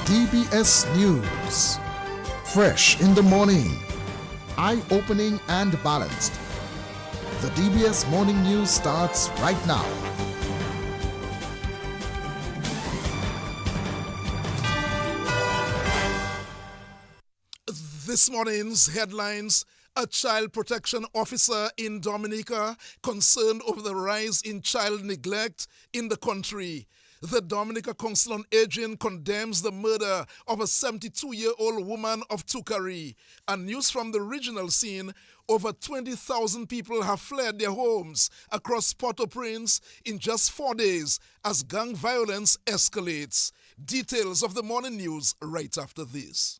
DBS News. Fresh in the morning, eye-opening and balanced. The DBS Morning News starts right now. This morning's headlines: a child protection officer in Dominica concerned over the rise in child neglect in the country. The Dominica Council on Aging condemns the murder of a 72-year-old woman of Tukari. And news from the regional scene: over 20,000 people have fled their homes across Port-au-Prince in just 4 days as gang violence escalates. Details of the morning news right after this.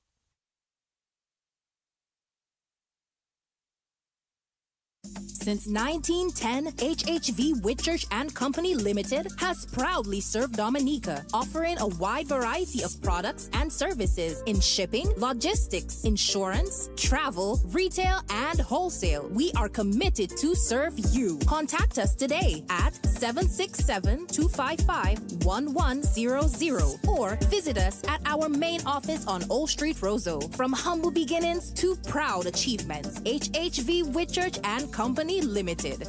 Since 1910, HHV Whitchurch and Company Limited has proudly served Dominica, offering a wide variety of products and services in shipping, logistics, insurance, travel, retail, and wholesale. We are committed to serve you. Contact us today at 767-255-1100 or visit us at our main office on Old Street, Roseau. From humble beginnings to proud achievements, HHV Whitchurch and Company Limited.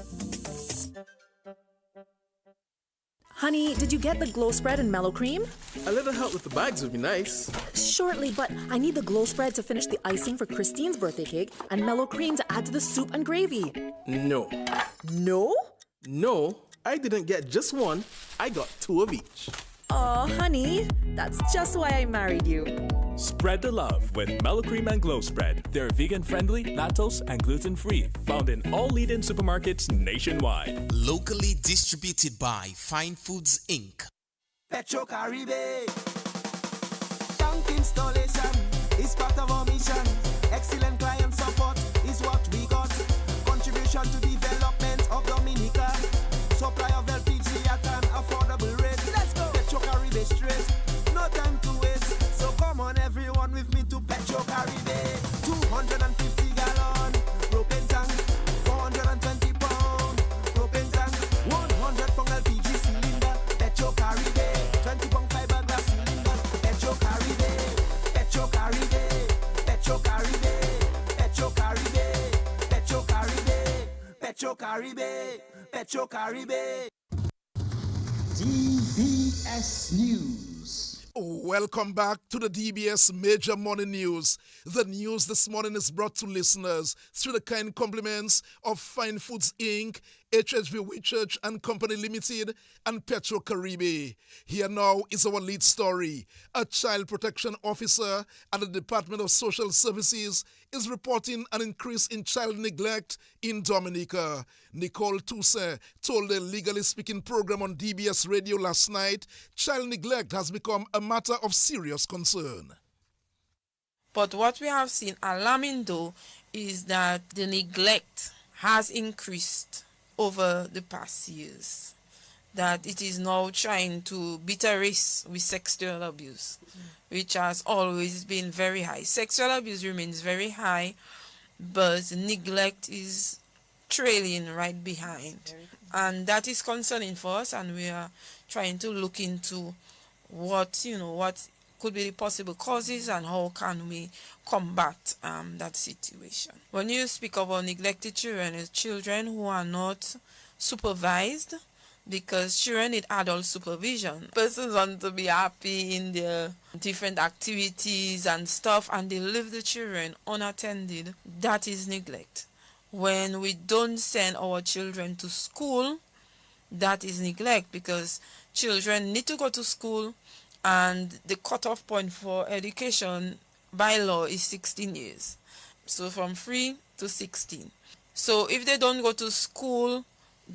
Honey, did you get the glow spread and mellow cream? A little help with the bags would be nice. Shortly, but I need the glow spread to finish the icing for Christine's birthday cake and mellow cream to add to the soup and gravy. No. No? No, I didn't get just one. I got two of each. Aw, honey, that's just why I married you. Spread the love with Mellow Cream and Glow Spread. They're vegan-friendly, lactose, and gluten-free. Found in all leading supermarkets nationwide. Locally distributed by Fine Foods, Inc. Petro Caribe. Tank installation is part of our mission. Excellent client support is what we got. Contribution to development of Dominica. Supply of LPG at an affordable rate. Let's go. Petro Caribe straight. No time to waste. So come on everyone with me to Petro Caribe. 250 gallon propane tank. 420 pound propane tank. 100 pound LPG cylinder. Petro Caribe. 20 pound fiberglass cylinder. Petro Caribe. Petro Caribe. Petro Caribe. Petro Caribe. Petro Caribe. Petro Caribe. Petro Caribe. DBS News. Welcome back to the DBS Major Morning News. The news this morning is brought to listeners through the kind compliments of Fine Foods Inc., HHV Whitchurch and Company Limited, and Petro Caribe. Here now is our lead story. A child protection officer at the Department of Social Services is reporting an increase in child neglect in Dominica. Nicole Toussaint told the Legally Speaking program on DBS Radio last night, child neglect has become a matter of serious concern. But what we have seen alarming though is that the neglect has increased over the past years. That it is now trying to beat a race with sexual abuse, which has always been very high. Sexual abuse remains very high, but neglect is trailing right behind. And that is concerning for us, and we are trying to look into what could be the possible causes and how can we combat that situation. When you speak about neglected children, it's children who are not supervised, because children need adult supervision. Persons want to be happy in their different activities and stuff, and they leave the children unattended. That is neglect. When we don't send our children to school, that is neglect, because children need to go to school, and the cutoff point for education by law is 16 years. So from 3 to 16. So if they don't go to school,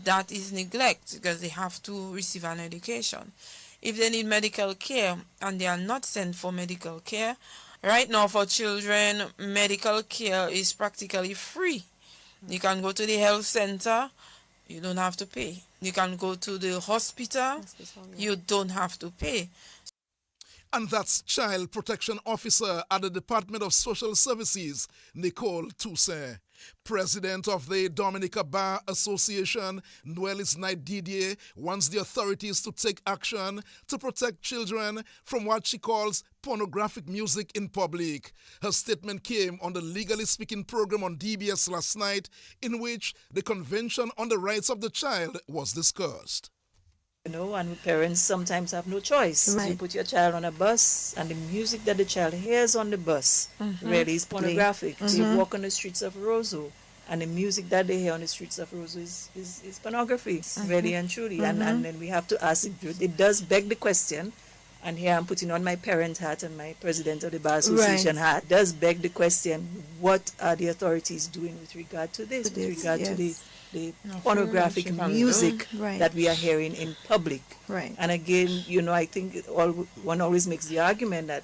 that is neglect, because they have to receive an education. If they need medical care and they are not sent for medical care, right now for children, medical care is practically free. You can go to the health center, you don't have to pay. You can go to the hospital, you don't have to pay. And that's Child Protection Officer at the Department of Social Services, Nicole Toussaint. President of the Dominica Bar Association, Noelis Knight Didier, wants the authorities to take action to protect children from what she calls pornographic music in public. Her statement came on the Legally Speaking program on DBS last night, in which the Convention on the Rights of the Child was discussed. You know, and parents sometimes have no choice. Right. You put your child on a bus, and the music that the child hears on the bus really is pornographic. They walk on the streets of Roseau, and the music that they hear on the streets of Roseau is pornography, really and truly. And then we have to ask, it does beg the question, and here I'm putting on my parent hat and my president of the Bar Association hat, does beg the question, what are the authorities doing with regard to this, with regard to the pornographic music that we are hearing in public. Right. And again, you know, I think one always makes the argument that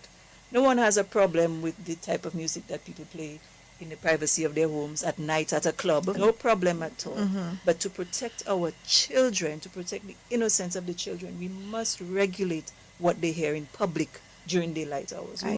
no one has a problem with the type of music that people play in the privacy of their homes at night at a club. No problem at all. But to protect our children, to protect the innocence of the children, we must regulate what they hear in public during daylight hours. Right.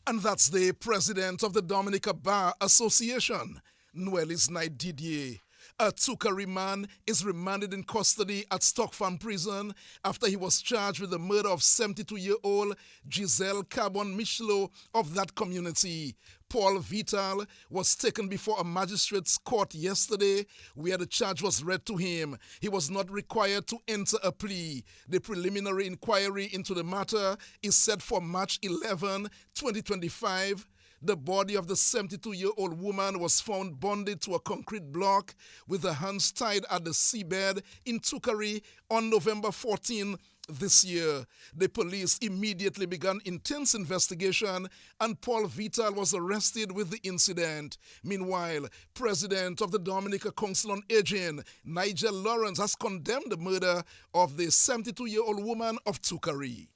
And that's the president of the Dominica Bar Association, Noelis Knight Didier. A Tukari man is remanded in custody at Stock Farm Prison after he was charged with the murder of 72-year-old Giselle Carbon Michelo of that community. Paul Vital was taken before a magistrate's court yesterday where the charge was read to him. He was not required to enter a plea. The preliminary inquiry into the matter is set for March 11, 2025. The body of the 72-year-old woman was found bonded to a concrete block with her hands tied at the seabed in Tukari on November 14 this year. The police immediately began intense investigation and Paul Vital was arrested with the incident. Meanwhile, President of the Dominica Council on Aging, Nigel Lawrence, has condemned the murder of the 72-year-old woman of Tukari.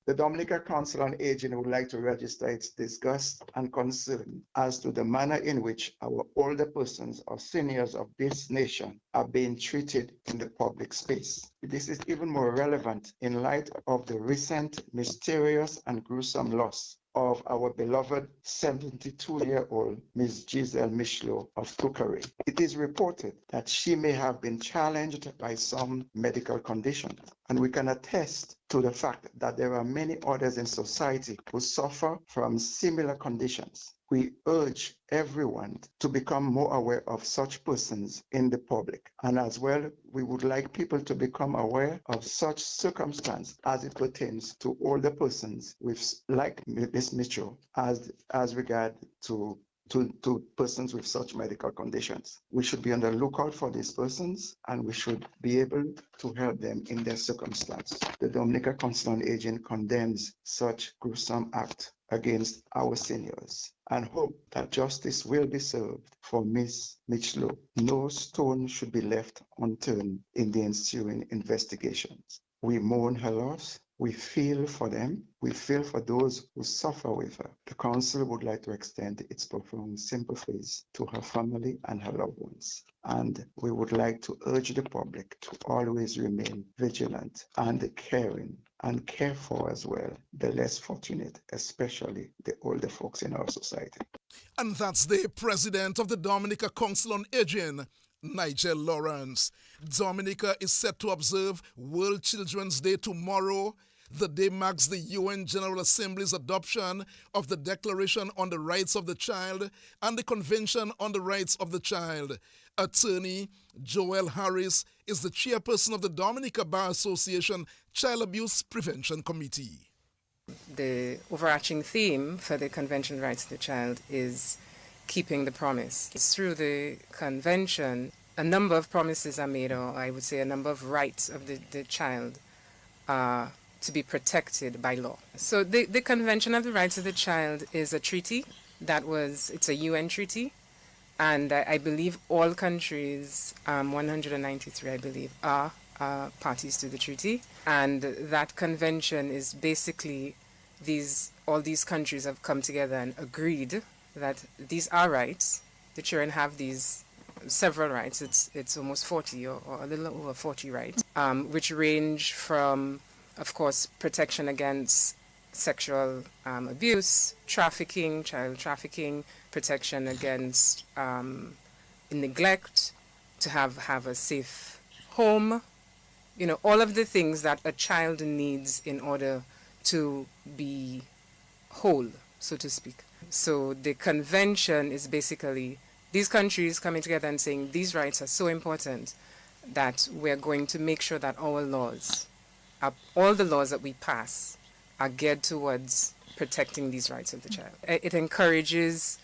The Dominica Council on Aging would like to register its disgust and concern as to the manner in which our older persons or seniors of this nation are being treated in the public space. This is even more relevant in light of the recent mysterious and gruesome loss of our beloved 72-year-old Ms. Giselle Michelo of Tukari. It is reported that she may have been challenged by some medical conditions, and we can attest to the fact that there are many others in society who suffer from similar conditions. We urge everyone to become more aware of such persons in the public. And as well, we would like people to become aware of such circumstance as it pertains to older persons with, like Ms. Mitchell, as regard to persons with such medical conditions. We should be on the lookout for these persons and we should be able to help them in their circumstance. The Dominica Council on Aging condemns such gruesome act against our seniors and hope that justice will be served for Ms. Michelo. No stone should be left unturned in the ensuing investigations. We mourn her loss. We feel for them. We feel for those who suffer with her. The Council would like to extend its profound sympathies to her family and her loved ones. And we would like to urge the public to always remain vigilant and caring and care for as well the less fortunate, especially the older folks in our society. And that's the president of the Dominica Council on Aging, Nigel Lawrence. Dominica is set to observe World Children's Day tomorrow. The day marks the UN General Assembly's adoption of the Declaration on the Rights of the Child and the Convention on the Rights of the Child. Attorney Joel Harris is the chairperson of the Dominica Bar Association Child Abuse Prevention Committee. The overarching theme for the Convention on the Rights of the Child is keeping the promise. It's through the convention, a number of promises are made, or I would say a number of rights of the child are to be protected by law. So the Convention of the Rights of the Child is a treaty it's a UN treaty, and I believe all countries, 193 I believe, are parties to the treaty. And that convention is basically all these countries have come together and agreed that these are rights. The children have these several rights. It's almost 40 or a little over 40 rights, which range from, of course, protection against sexual abuse, trafficking, child trafficking, protection against neglect, to have a safe home, all of the things that a child needs in order to be whole, so to speak. So the convention is basically these countries coming together and saying these rights are so important that we're going to make sure that our laws, all the laws that we pass, are geared towards protecting these rights of the child. It encourages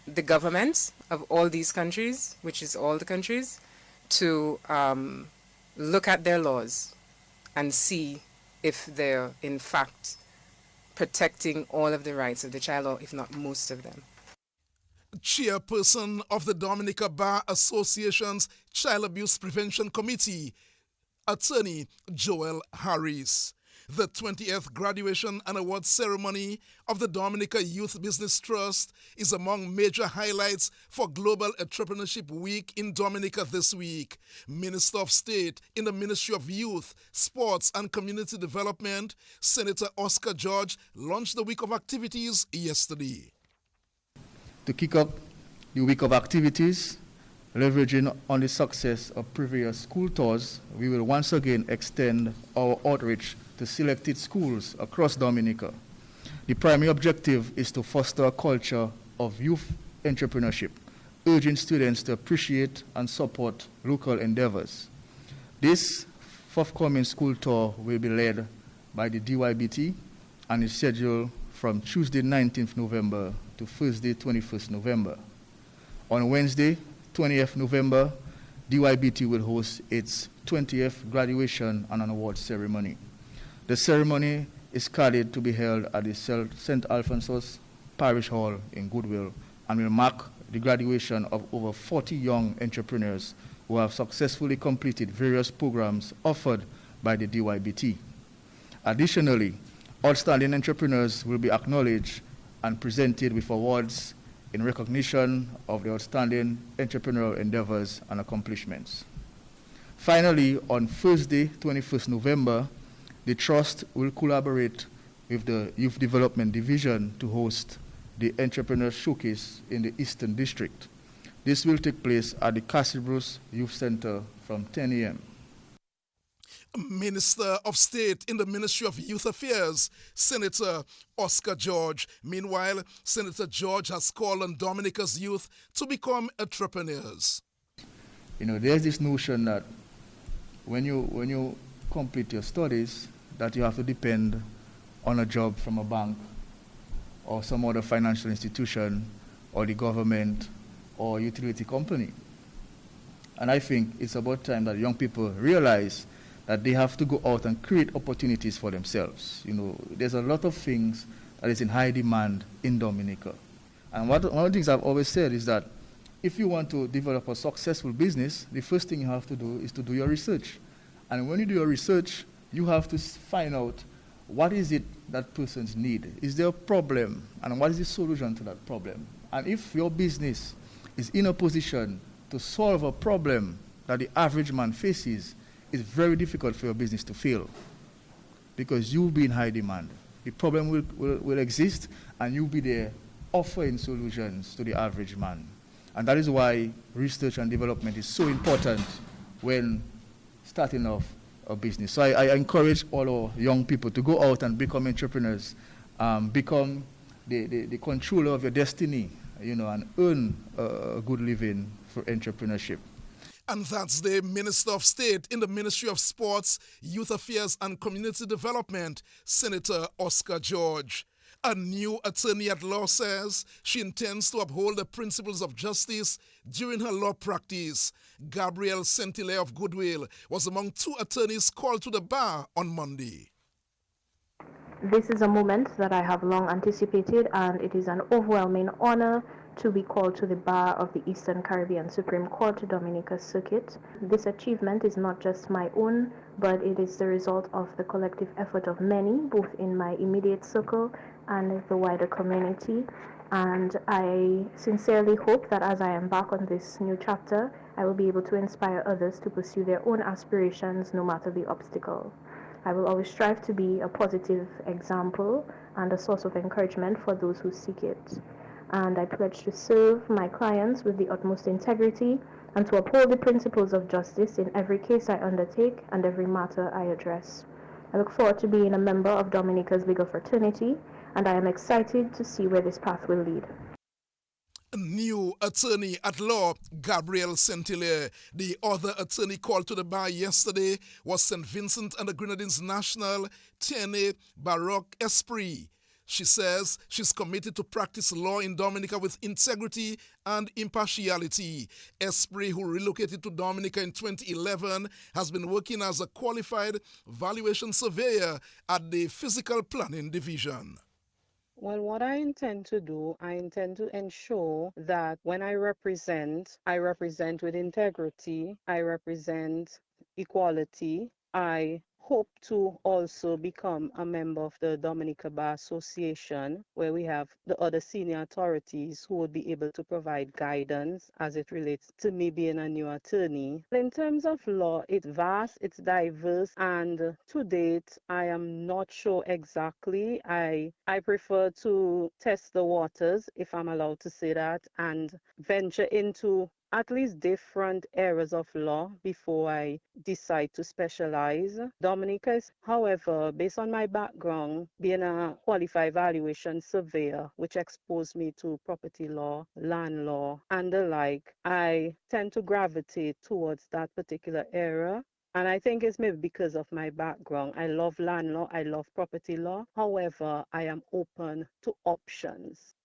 the governments of all these countries, which is all the countries, to look at their laws and see if they're in fact protecting all of the rights of the child, or if not most of them. Chairperson of the Dominica Bar Association's Child Abuse Prevention Committee, Attorney Joel Harris. The 20th graduation and award ceremony of the Dominica Youth Business Trust is among major highlights for Global Entrepreneurship Week in Dominica this week. Minister of State in the Ministry of Youth, Sports and Community Development, Senator Oscar George, launched the week of activities yesterday. To kick off the week of activities, leveraging on the success of previous school tours, we will once again extend our outreach to selected schools across Dominica. The primary objective is to foster a culture of youth entrepreneurship, urging students to appreciate and support local endeavors. This forthcoming school tour will be led by the DYBT and is scheduled from Tuesday 19th November to Thursday 21st November. On Wednesday 20th November, DYBT will host its 20th graduation and an award ceremony. The ceremony is scheduled to be held at the St. Alphonsus Parish Hall in Goodwill and will mark the graduation of over 40 young entrepreneurs who have successfully completed various programs offered by the DYBT. Additionally, outstanding entrepreneurs will be acknowledged and presented with awards in recognition of the outstanding entrepreneurial endeavors and accomplishments. Finally, on Thursday, 21st November, the Trust will collaborate with the Youth Development Division to host the Entrepreneur Showcase in the Eastern District. This will take place at the Cassibruce Youth Center from 10 a.m. Minister of State in the Ministry of Youth Affairs, Senator Oscar George. Meanwhile, Senator George has called on Dominica's youth to become entrepreneurs. There's this notion that when you complete your studies, that you have to depend on a job from a bank or some other financial institution or the government or utility company. And I think it's about time that young people realize that they have to go out and create opportunities for themselves. There's a lot of things that is in high demand in Dominica. And one of the things I've always said is that if you want to develop a successful business, the first thing you have to do is to do your research. And when you do your research, you have to find out what is it that persons need. Is there a problem? And what is the solution to that problem? And if your business is in a position to solve a problem that the average man faces, it's very difficult for your business to fail because you'll be in high demand. The problem will exist and you'll be there offering solutions to the average man. And that is why research and development is so important when starting off a business. So I encourage all our young people to go out and become entrepreneurs, become the controller of your destiny, and earn a good living for entrepreneurship. And that's the Minister of State in the Ministry of Sports, Youth Affairs and Community Development, Senator Oscar George. A new attorney at law says she intends to uphold the principles of justice during her law practice. Gabrielle Sentile of Goodwill was among two attorneys called to the bar on Monday. This is a moment that I have long anticipated, and it is an overwhelming honor to be called to the bar of the Eastern Caribbean Supreme Court Dominica Circuit. This achievement is not just my own, but it is the result of the collective effort of many, both in my immediate circle and the wider community. And I sincerely hope that as I embark on this new chapter, I will be able to inspire others to pursue their own aspirations no matter the obstacle. I will always strive to be a positive example and a source of encouragement for those who seek it. And I pledge to serve my clients with the utmost integrity and to uphold the principles of justice in every case I undertake and every matter I address. I look forward to being a member of Dominica's legal fraternity, and I am excited to see where this path will lead. New attorney at law, Gabrielle Saint-Hilaire. The other attorney called to the bar yesterday was St. Vincent and the Grenadines national, Tierney Baroque Esprit. She says she's committed to practice law in Dominica with integrity and impartiality. Esprit, who relocated to Dominica in 2011, has been working as a qualified valuation surveyor at the Physical Planning Division. Well, what I intend to do, I intend to ensure that when I represent with integrity, I represent equality. I hope to also become a member of the Dominica Bar Association, where we have the other senior authorities who would be able to provide guidance as it relates to me being a new attorney. In terms of law, it's vast, it's diverse, and to date, I am not sure exactly. I prefer to test the waters, if I'm allowed to say that, and venture into at least different areas of law before I decide to specialize. Dominica is, however, based on my background, being a qualified valuation surveyor, which exposed me to property law, land law, and the like, I tend to gravitate towards that particular area. And I think it's maybe because of my background. I love land law, I love property law. However, I am open to options.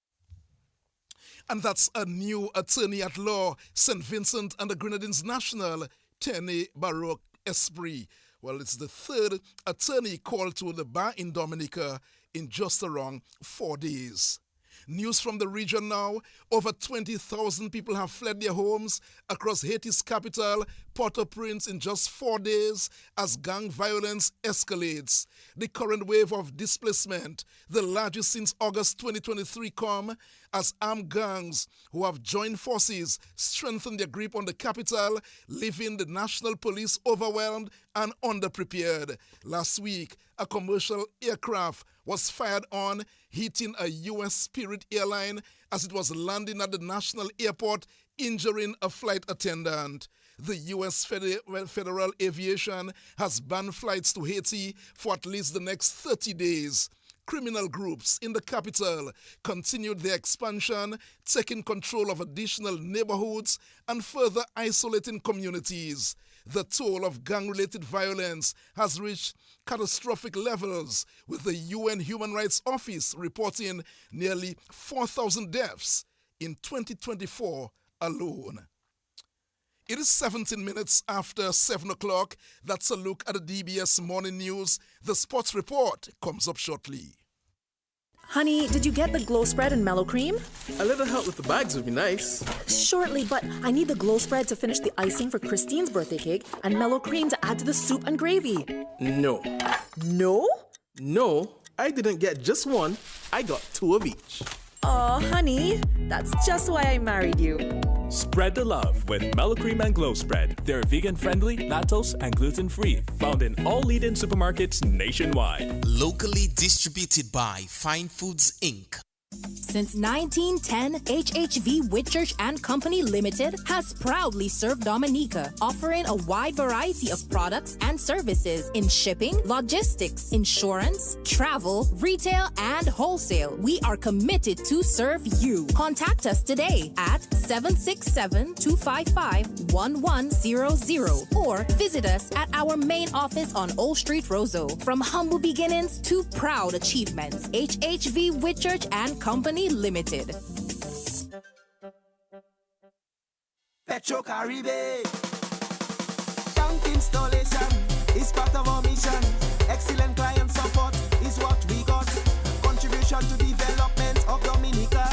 And that's a new attorney at law, St. Vincent and the Grenadines national, Tierney Baroque Esprit. Well, it's the third attorney called to the bar in Dominica in just around 4 days. News from the region now. Over 20,000 people have fled their homes across Haiti's capital, Port-au-Prince, in just 4 days as gang violence escalates. The current wave of displacement, the largest since August 2023, come as armed gangs who have joined forces strengthen their grip on the capital, leaving the national police overwhelmed and underprepared. Last week, a commercial aircraft was fired on, hitting a U.S. Spirit airline as it was landing at the national airport, injuring a flight attendant. The U.S. Federal Aviation has banned flights to Haiti for at least the next 30 days. Criminal groups in the capital continued their expansion, taking control of additional neighborhoods and further isolating communities. The toll of gang-related violence has reached catastrophic levels, with the UN Human Rights Office reporting nearly 4,000 deaths in 2024 alone. It is 17 minutes after 7 o'clock. That's a look at the DBS Morning News. The sports report comes up shortly. Honey, did you get the glow spread and mellow cream? A little help with the bags would be nice. Shortly, but I need the glow spread to finish the icing for Christine's birthday cake and mellow cream to add to the soup and gravy. No. No? No, I didn't get just one. I got 2 of each. Aw, honey, that's just why I married you. Spread the love with Mellow Cream and Glow Spread. They're vegan-friendly, lactose, and gluten-free. Found in all leading supermarkets nationwide. Locally distributed by Fine Foods, Inc. Since 1910, HHV Whitchurch and Company Limited has proudly served Dominica, offering a wide variety of products and services in shipping, logistics, insurance, travel, retail, and wholesale. We are committed to serve you. Contact us today at 767-255-1100 or visit us at our main office on Old Street, Roseau. From humble beginnings to proud achievements, HHV Whitchurch and Company Limited. Petro Caribe. Tank installation is part of our mission. Excellent client support is what we got. Contribution to development of Dominica.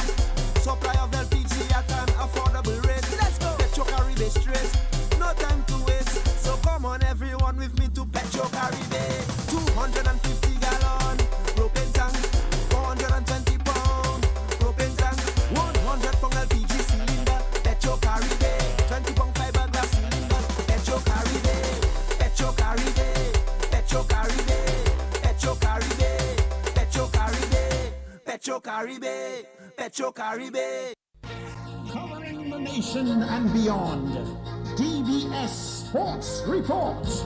Supply of LPG at an affordable rate. Let's go. Petro Caribe straight. No time to waste. So come on everyone with me to Petro Caribe. 250 gallon propane tank. 420 pound propane tank. Caribe, Petro Caribe. Covering the nation and beyond, DBS Sports Report.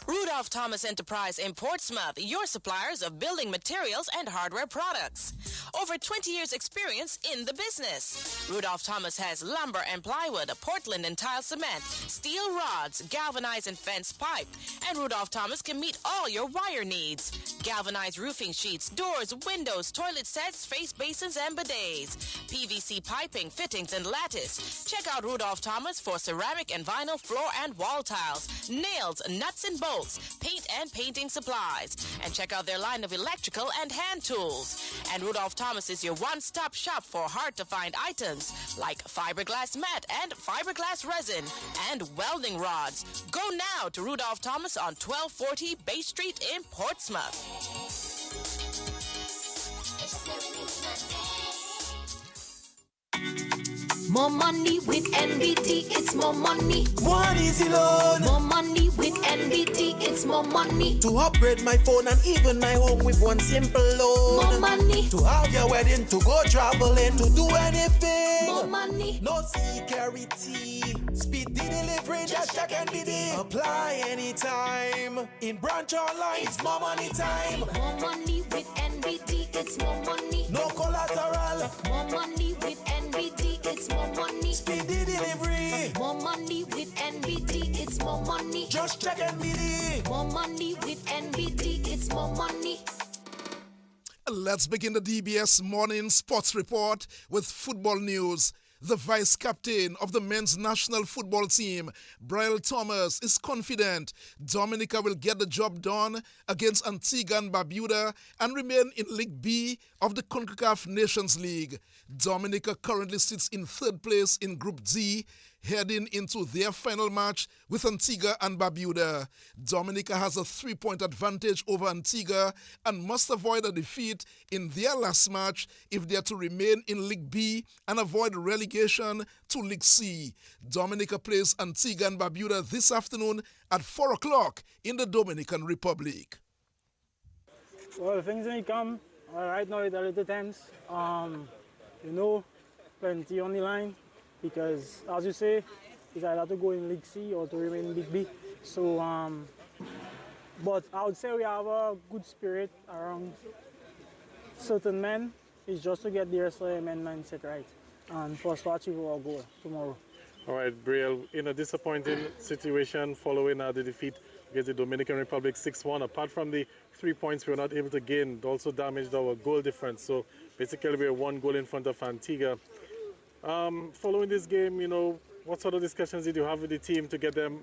Rudolph Thomas Enterprise in Portsmouth, your suppliers of building materials and hardware products. Over 20 years experience in the business. Rudolph Thomas has lumber and plywood, Portland and tile cement, steel rods, galvanized and fence pipe. And Rudolph Thomas can meet all your wire needs. Galvanized roofing sheets, doors, windows, toilet sets, face basins and bidets. PVC piping, fittings and lattice. Check out Rudolph Thomas for ceramic and vinyl floor and wall tiles, nails, nuts and bolts, paint and painting supplies. And check out their line of electrical and hand tools. And Rudolph Thomas is your one-stop shop for hard-to-find items like fiberglass mat and fiberglass resin and welding rods. Go now to Rudolph Thomas on 1240 Bay Street in Portsmouth. More money with NBT, it's more money. One easy loan. More money with NBT, it's more money. To upgrade my phone and even my home with one simple loan. More money. To have your wedding, to go traveling, to do anything. More money. No security. Speed delivery, just check NBT. Apply anytime. In branch online, it's more money time. More money with NBT, it's more money. No collateral. More money with NBT, it's more money. Speedy delivery. More money with NBT, it's more money. Just check NBT. More money with NBT, it's more money. Let's begin the DBS Morning Sports Report with football news. The vice captain of the men's national football team, Brian Thomas, is confident Dominica will get the job done against Antigua and Barbuda and remain in League B of the CONCACAF Nations League. Dominica currently sits in third place in Group D, heading into their final match with Antigua and Barbuda. Dominica has a 3-point advantage over Antigua and must avoid a defeat in their last match if they are to remain in League B and avoid relegation to League C. Dominica plays Antigua and Barbuda this afternoon at 4 o'clock in the Dominican Republic. Well, things may come. Right now it's a little tense. Plenty on the line. Because, as you say, it's either to go in League C or to remain in League B. So, but I would say we have a good spirit around certain men. It's just to get the rest of the men mindset right and for us to achieve our goal tomorrow. All right, Brielle, in a disappointing situation following the defeat against the Dominican Republic 6-1, apart from the 3 points we were not able to gain, it also damaged our goal difference. So basically we are 1 goal in front of Antigua. Following this game, what sort of discussions did you have with the team to get them,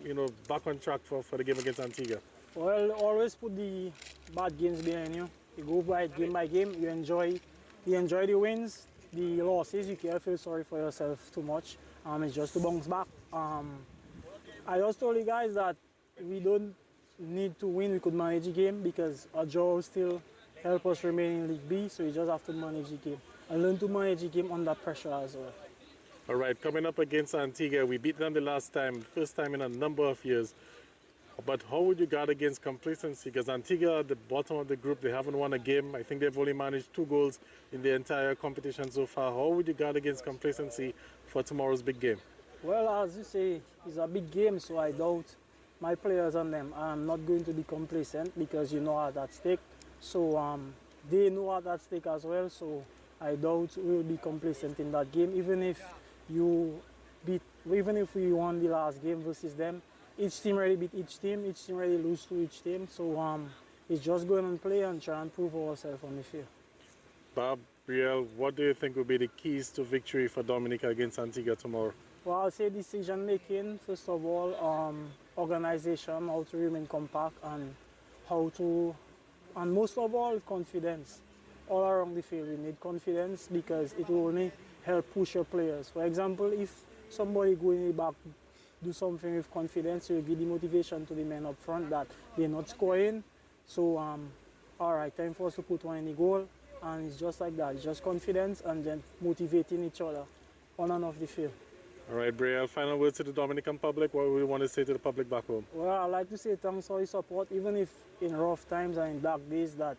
back on track for the game against Antigua? Well, always put the bad games behind you. You go by game, you enjoy the wins, the losses, you can't feel sorry for yourself too much. It's just to bounce back. I just told you guys that we don't need to win, we could manage the game because our draw will still help us remain in League B, so we just have to manage the game and learn to manage the game under pressure as well. All right, coming up against Antigua, we beat them the last time, first time in a number of years. But how would you guard against complacency? Because Antigua, at the bottom of the group, they haven't won a game. I think they've only managed 2 goals in the entire competition so far. How would you guard against complacency for tomorrow's big game? Well, as you say, it's a big game, so I doubt my players and them. I'm not going to be complacent because you know what's at stake. So they know what's at stake as well, so I doubt we'll be complacent in that game. Even if we won the last game versus them, each team already beat each team already lose to each team. So it's just going and play and try and prove ourselves on the field. Bob, Brielle, what do you think will be the keys to victory for Dominica against Antigua tomorrow? Well, I'll say decision making, first of all, organization, how to remain compact, and most of all, confidence. All around the field, we need confidence because it will only help push your players. For example, if somebody go in the back, do something with confidence, you give the motivation to the men up front that they're not scoring. So all right, time for us to put one in the goal. And it's just like that. It's just confidence and then motivating each other on and off the field. All right, Brielle, final words to the Dominican public. What would you want to say to the public back home? Well, I'd like to say thanks for your support, even if in rough times and in dark days that,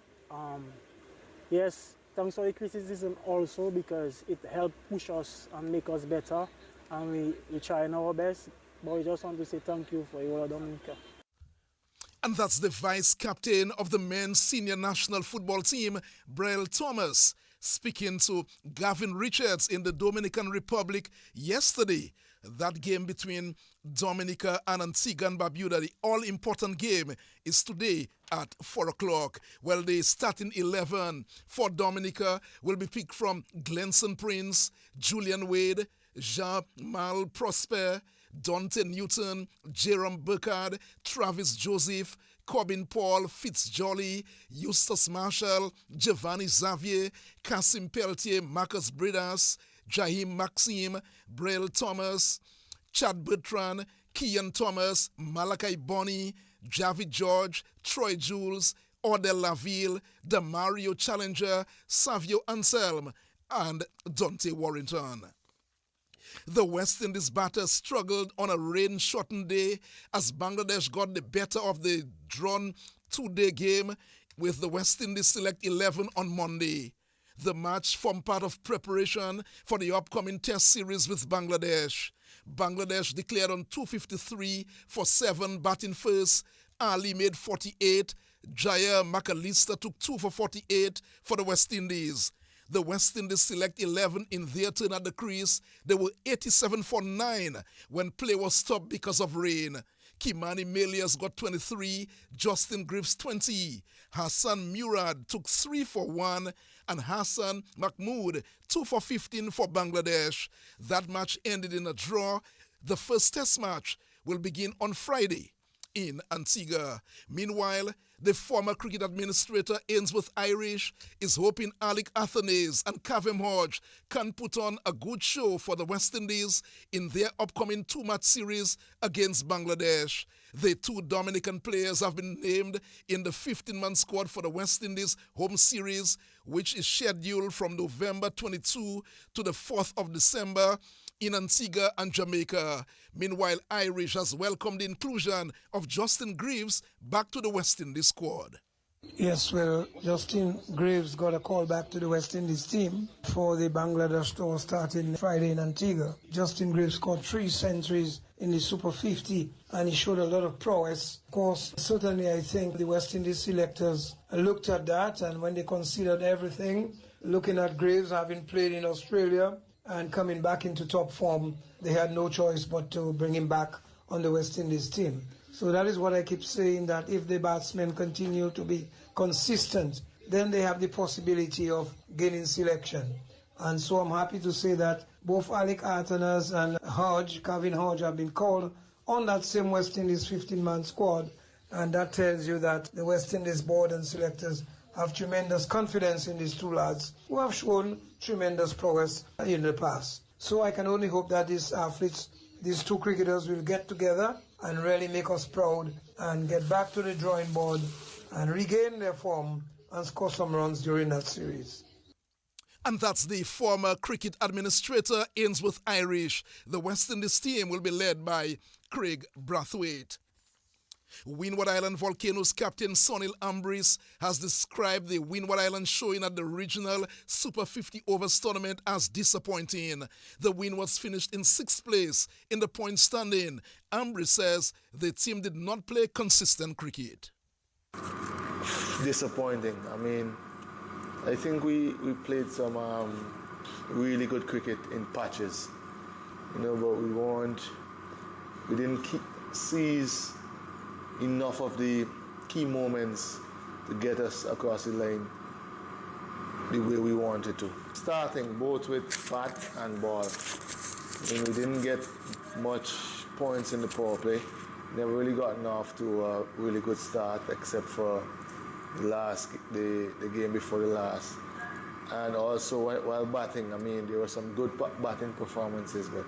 yes, thanks for the criticism also because it helped push us and make us better. And we trying our best, but we just want to say thank you for your Dominica. And that's the vice captain of the men's senior national football team, Brielle Thomas, speaking to Gavin Richards in the Dominican Republic yesterday. That game between Dominica and Antigua and Barbuda, the all-important game, is today at 4 o'clock. Well, the starting 11 for Dominica will be picked from Glenson Prince, Julian Wade, Jean-Mal Prosper, Dante Newton, Jerome Burkhardt, Travis Joseph, Corbin Paul, Fitzjolly, Eustace Marshall, Giovanni Xavier, Cassim Pelletier, Marcus Bridas, Jaheim Maxime, Brielle Thomas, Chad Bertrand, Kian Thomas, Malachi Bonney, Javi George, Troy Jules, Odell Laville, Damario Challenger, Savio Anselm, and Dante Warrington. The West Indies batters struggled on a rain-shortened day as Bangladesh got the better of the drawn two-day game with the West Indies Select 11 on Monday. The match formed part of preparation for the upcoming Test series with Bangladesh. Bangladesh declared on 253 for 7 batting first. Ali made 48. Jaya McAllister took 2 for 48 for the West Indies. The West Indies Select 11 in their turn at the crease. They were 87 for 9 when play was stopped because of rain. Kimani Melias got 23, Justin Griffiths 20. Hassan Murad took 3 for 1 and Hassan Mahmood 2 for 15 for Bangladesh. That match ended in a draw. The first test match will begin on Friday in Antigua. Meanwhile, the former cricket administrator Ainsworth Irish is hoping Alec Athanaze and Kavem Hodge can put on a good show for the West Indies in their upcoming 2-match series against Bangladesh. The 2 Dominican players have been named in the 15-man squad for the West Indies home series, which is scheduled from November 22 to the 4th of December in Antigua and Jamaica. Meanwhile, Irish has welcomed the inclusion of Justin Greaves back to the West Indies squad. Yes, well, Justin Greaves got a call back to the West Indies team for the Bangladesh tour starting Friday in Antigua. Justin Greaves scored 3 centuries in the Super 50 and he showed a lot of prowess. Of course, certainly I think the West Indies selectors looked at that, and when they considered everything, looking at Greaves having played in Australia and coming back into top form, they had no choice but to bring him back on the West Indies team. So that is what I keep saying, that if the batsmen continue to be consistent, then they have the possibility of gaining selection. And so I'm happy to say that both Alec Athanaze and Kavin Hodge have been called on that same West Indies 15-man squad, and that tells you that the West Indies board and selectors have tremendous confidence in these 2 lads who have shown tremendous prowess in the past. So I can only hope that these athletes, these 2 cricketers, will get together and really make us proud and get back to the drawing board and regain their form and score some runs during that series. And that's the former cricket administrator Ainsworth Irish. The West Indies team will be led by Craig Brathwaite. Windward Island Volcanoes captain Sonil Ambris has described the Windward Island showing at the regional Super 50 Overs tournament as disappointing. The Windwards finished in 6th place in the point standing. Ambris says the team did not play consistent cricket. Disappointing. I mean, I think we played some really good cricket in patches, but we didn't seize enough of the key moments to get us across the line the way we wanted to. Starting both with bat and ball. We didn't get much points in the power play. Never really gotten off to a really good start except for the game before the last. And also while batting, there were some good batting performances, but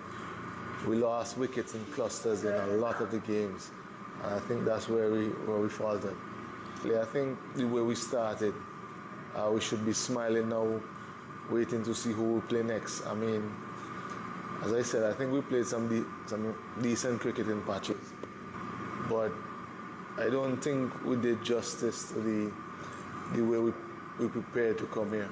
we lost wickets in clusters in a lot of the games. And I think that's where we faltered. I think the way we started, we should be smiling now, waiting to see who will play next. I mean, as I said, I think we played some decent cricket in patches, but I don't think we did justice to the way we prepared to come here.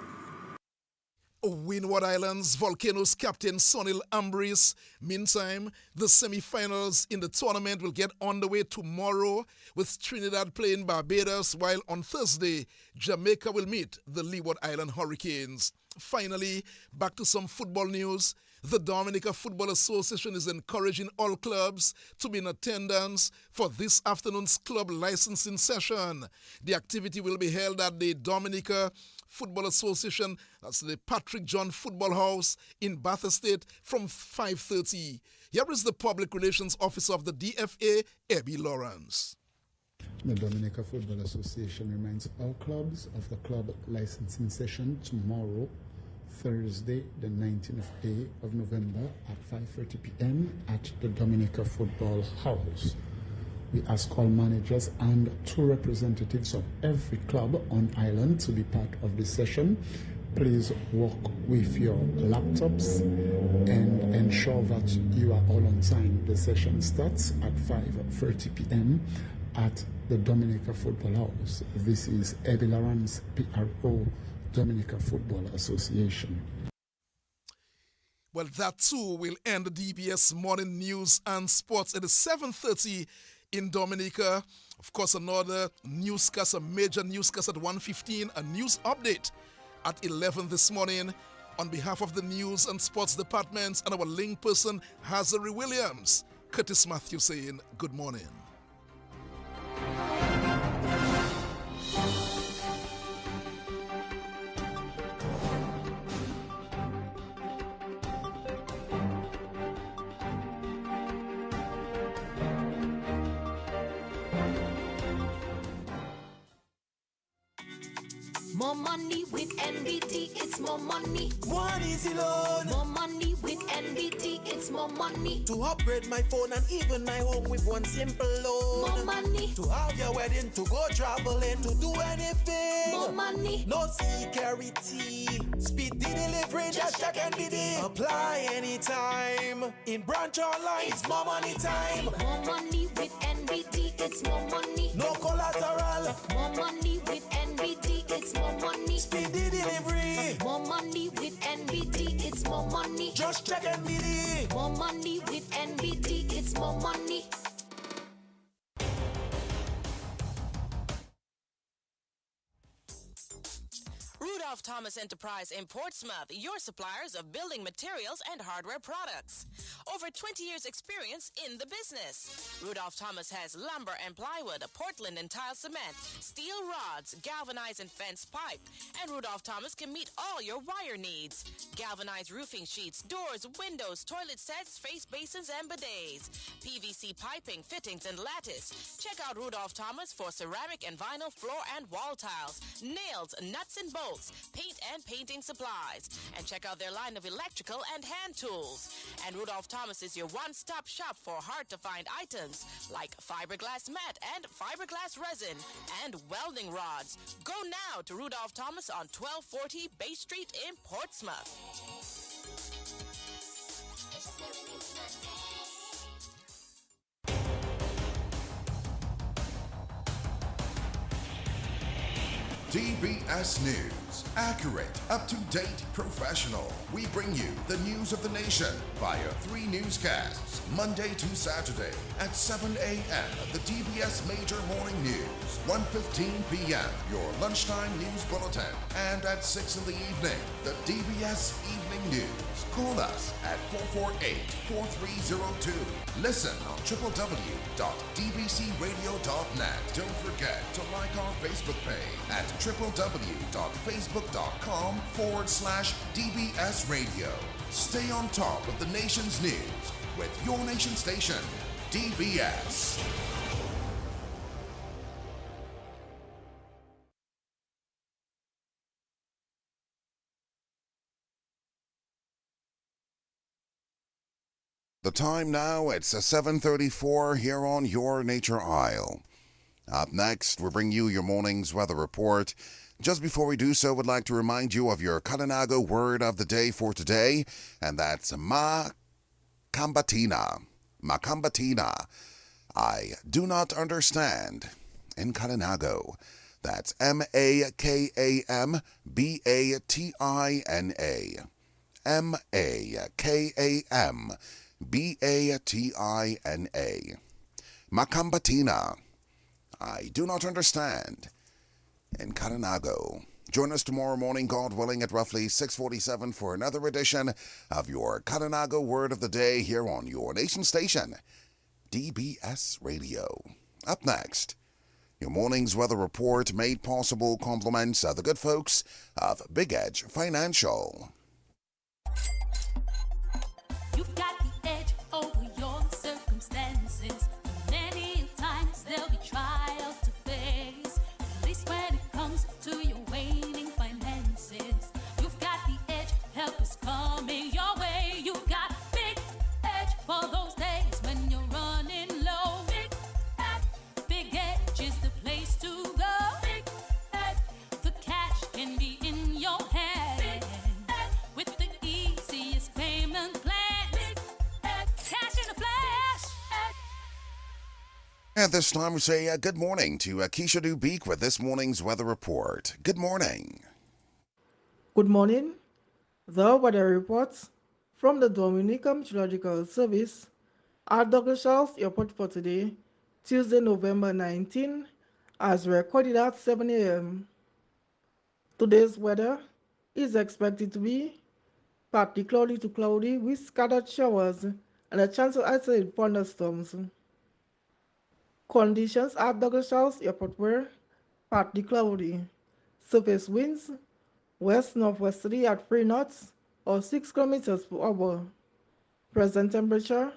Windward Islands Volcanoes captain Sonil Ambris. Meantime, the semi-finals in the tournament will get underway tomorrow with Trinidad playing Barbados, while on Thursday, Jamaica will meet the Leeward Island Hurricanes. Finally, back to some football news. The Dominica Football Association is encouraging all clubs to be in attendance for this afternoon's club licensing session. The activity will be held at the Dominica Football Association, that's the Patrick John Football House in Bath Estate from 5:30. Here is the Public Relations Officer of the DFA, Abby Lawrence. The Dominica Football Association reminds all clubs of the club licensing session tomorrow, Thursday, the 19th of November at 5:30 p.m. at the Dominica Football House. We ask all managers and 2 representatives of every club on island to be part of the session. Please walk with your laptops and ensure that you are all on time. The session starts at 5:30 p.m. at the Dominica Football House. This is Abby Lawrence, PRO, Dominica Football Association. Well, that too will end the DBS Morning News and Sports at 7:30 in Dominica. Of course, another newscast, a major newscast at 1:15, a news update at 11 this morning. On behalf of the News and Sports Departments and our link person, Hazari Williams, Curtis Matthew saying good morning. More money with NBT, it's more money. One easy loan. More money with NBT, it's more money. To upgrade my phone and even my home with one simple loan. More money. To have your wedding, to go traveling, to do anything. More money. No security. Speed the delivery, just check NBT. Apply anytime. In branch online, it's more money time. More money with NBT, it's more money. No collateral. More money with NBT, it's more money. Speed the delivery. More money with NBT, it's more money. Just check NBT. More money with NBT, it's more money. Rudolph Thomas Enterprise in Portsmouth, your suppliers of building materials and hardware products. Over 20 years experience in the business. Rudolph Thomas has lumber and plywood, Portland and tile cement, steel rods, galvanized and fence pipe. And Rudolph Thomas can meet all your wire needs. Galvanized roofing sheets, doors, windows, toilet sets, face basins and bidets. PVC piping, fittings and lattice. Check out Rudolph Thomas for ceramic and vinyl floor and wall tiles, nails, nuts and bolts, paint and painting supplies. And check out their line of electrical and hand tools. And Rudolph Thomas is your one-stop shop for hard-to-find items like fiberglass mat and fiberglass resin and welding rods. Go now to Rudolph Thomas on 1240 Bay Street in Portsmouth. DBS News. Accurate, up-to-date, professional. We bring you the news of the nation via 3 newscasts, Monday to Saturday at 7 a.m. The DBS Major Morning News, 1:15 p.m. Your lunchtime news bulletin, and at 6 in the evening, the DBS Evening News. Call us at 448-4302. Listen on www.dbcradio.net. Don't forget to like our Facebook page at www.facebook.com/DBS Radio. Stay on top of the nation's news with your nation station, DBS. The time now, it's 7:34 here on Your Nature Isle. Up next, we bring you your morning's weather report. Just before we do so, we'd like to remind you of your Kalinago word of the day for today, and that's Makambatina. Makambatina. I do not understand. In Kalinago, that's Makambatina. Makambatina. Makambatina. I do not understand. In Kalinago. Join us tomorrow morning, God willing, at roughly 6:47 for another edition of your Kalinago Word of the Day here on your nation station, DBS Radio. Up next, your morning's weather report made possible compliments of the good folks of Big Edge Financial. You've got the edge over your circumstances. Many times there'll be trials to face. At least when it comes to your waning finances, you've got the edge. Help is coming your way. You've got Big Edge for those days when you're running low. Big Edge is the place to go. Big Edge, the cash can be in your hand with the easiest payment plan. Cash in a flash. At this time, we say good morning to Keisha Dubeek with this morning's weather report. Good morning. Good morning. The weather reports from the Dominica Meteorological Service at Douglas Charles Airport for today, Tuesday, November 19, as recorded at 7 a.m. Today's weather is expected to be partly cloudy to cloudy with scattered showers and a chance of isolated thunderstorms. Conditions at Douglas Charles Airport were partly cloudy. Surface winds west-northwesterly at 3 knots or 6 kilometers per hour. Present temperature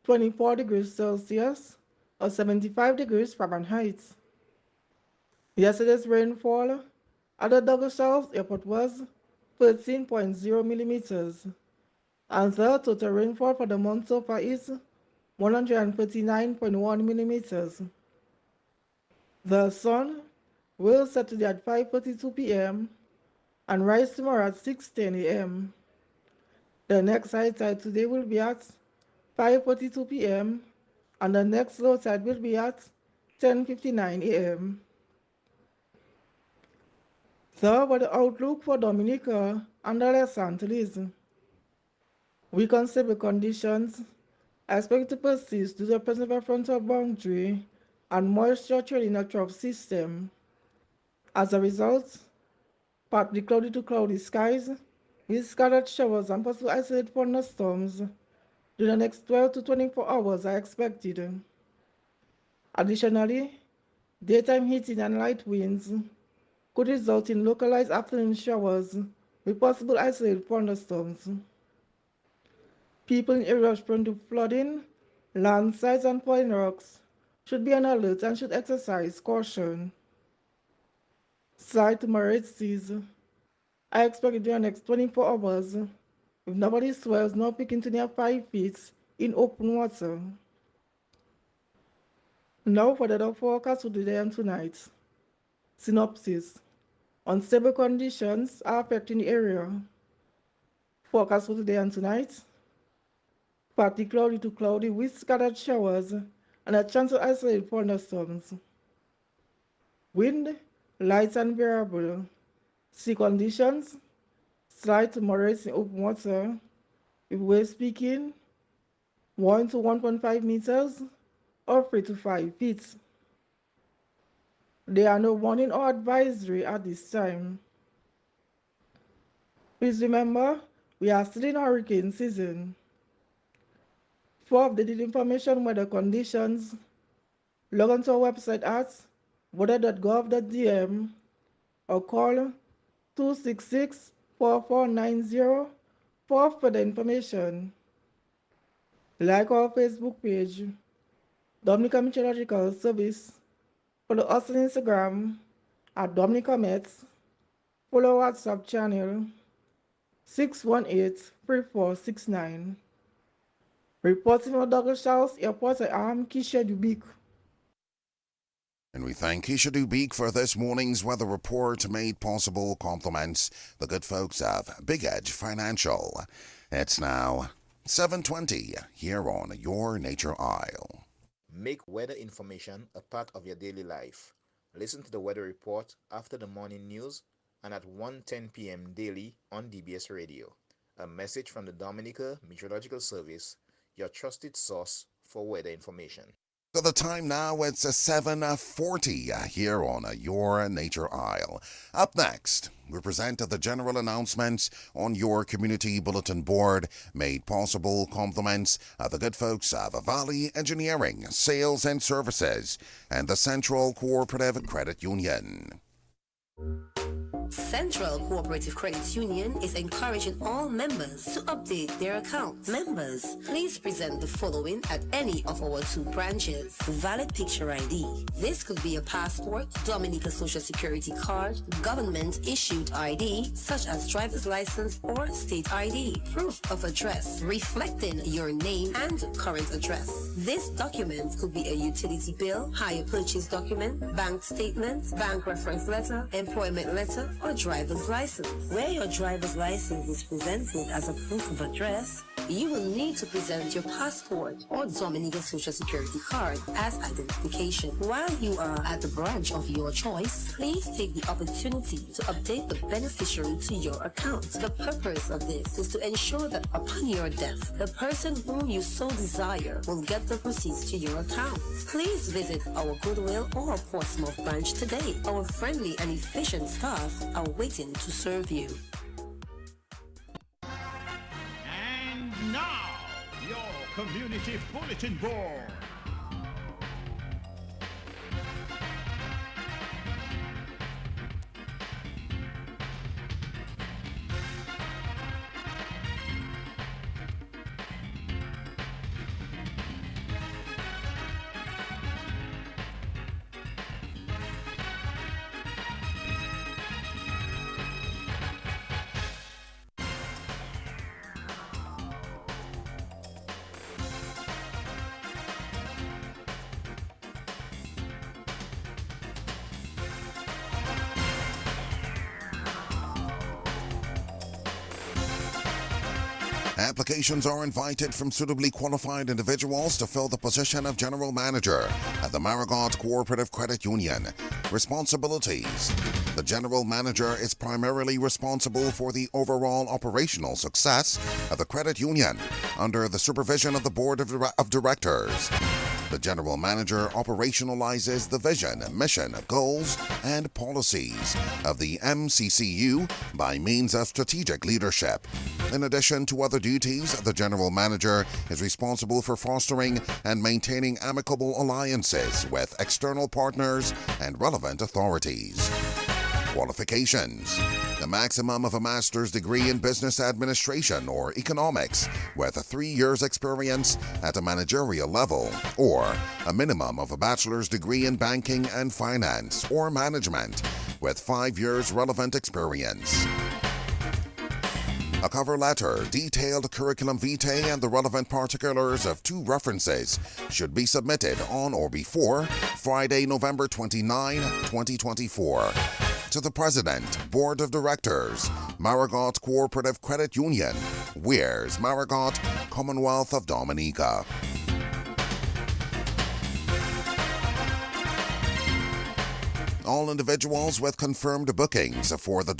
24 degrees Celsius or 75 degrees Fahrenheit. Yesterday's rainfall at the Douglas Charles Airport was 13.0 millimeters, and the total rainfall for the month so far is 139.1 millimeters. The sun will set today at 5:42 p.m. and rise tomorrow at 6:10 a.m. The next high tide today will be at 5:42 p.m. and the next low tide will be at 10:59 a.m. The weather outlook for Dominica and the Les Antilles. Weak unstable conditions are expected to persist due to the presence of a frontal boundary and moisture trailing a trough system. As a result, partly cloudy to cloudy skies with scattered showers and possible isolated thunderstorms during the next 12 to 24 hours are expected. Additionally, daytime heating and light winds could result in localized afternoon showers with possible isolated thunderstorms. People in areas prone to flooding, landslides, and falling rocks should be on alert and should exercise caution. Slight to moderate seas are expected during the next 24 hours, with nobody swells not picking to near 5 feet in open water. Now for the forecast for today and tonight. Synopsis. Unstable conditions are affecting the area. Forecast for today and tonight. Partly cloudy to cloudy with scattered showers and a chance of isolated thunderstorms. Wind, light and variable. Sea conditions, slight to moderate in open water, with waves peaking 1 to 1.5 meters or 3 to 5 feet. There are no warning or advisory at this time. Please remember, we are still in hurricane season. For updated information on weather conditions, log on to our website at weather.gov.dm or call 266-4490 for further information. Like our Facebook page, Dominica Meteorological Service. Follow us on Instagram at Dominica Mets. Follow our WhatsApp channel 618-3469. Reporting from Douglas Charles Airport, I am Keisha Dubeek. And we thank Keisha Dubik for this morning's weather report, made possible compliments the good folks of Big Edge Financial. It's now 7:20 here on Your Nature Isle. Make weather information a part of your daily life. Listen to the weather report after the morning news and at 1:10 p.m. daily on DBS Radio. A message from the Dominica Meteorological Service, your trusted source for weather information. So the time now, it's 7:40 here on Your Nature Isle. Up next, we present the general announcements on your community bulletin board, made possible compliments of the good folks of Valley Engineering, Sales and Services, and the Central Cooperative Credit Union. Central Cooperative Credit Union is encouraging all members to update their accounts. Members, please present the following at any of our 2 branches. Valid picture ID. This could be a passport, Dominica Social Security card, government-issued ID, such as driver's license or state ID. Proof of address, reflecting your name and current address. This document could be a utility bill, hire purchase document, bank statement, bank reference letter, employment letter, or driver's license. Where your driver's license is presented as a proof of address, you will need to present your passport or Dominica Social Security card as identification. While you are at the branch of your choice, please take the opportunity to update the beneficiary to your account. The purpose of this is to ensure that upon your death, the person whom you so desire will get the proceeds to your account. Please visit our Goodwill or Portsmouth branch today. Our friendly and efficient staff are waiting to serve you. And now, your community bulletin board. Applications are invited from suitably qualified individuals to fill the position of General Manager at the Marigot Cooperative Credit Union. Responsibilities. The General Manager is primarily responsible for the overall operational success of the credit union under the supervision of the Board of Directors. The General Manager operationalizes the vision, mission, goals, and policies of the MCCU by means of strategic leadership. In addition to other duties, the General Manager is responsible for fostering and maintaining amicable alliances with external partners and relevant authorities. Qualifications. The maximum of a master's degree in business administration or economics with 3 years experience at a managerial level, or a minimum of a bachelor's degree in banking and finance or management with 5 years relevant experience. A cover letter, detailed curriculum vitae, and the relevant particulars of 2 references should be submitted on or before Friday, November 29, 2024. To the President, Board of Directors, Marigot Cooperative Credit Union, Weirs, Marigot, Commonwealth of Dominica. All individuals with confirmed bookings for the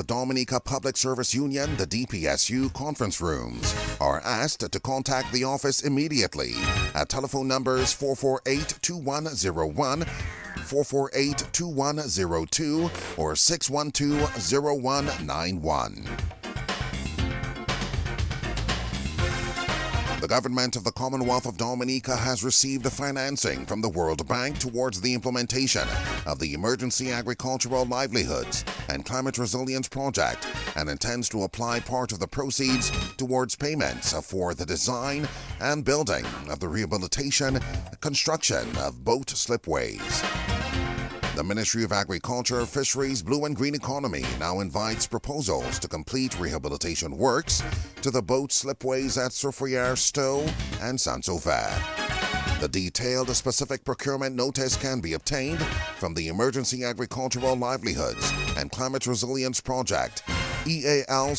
Dominica Public Service Union, the DPSU conference rooms, are asked to contact the office immediately at telephone numbers 448-2101, 448-2102, or 612-0191. The government of the Commonwealth of Dominica has received financing from the World Bank towards the implementation of the Emergency Agricultural Livelihoods and Climate Resilience Project and intends to apply part of the proceeds towards payments for the design and building of the rehabilitation construction of boat slipways. The Ministry of Agriculture, Fisheries, Blue and Green Economy now invites proposals to complete rehabilitation works to the boat slipways at Soufriere, Stowe, and Saint-Sauveur. The detailed specific procurement notice can be obtained from the Emergency Agricultural Livelihoods and Climate Resilience Project, EAL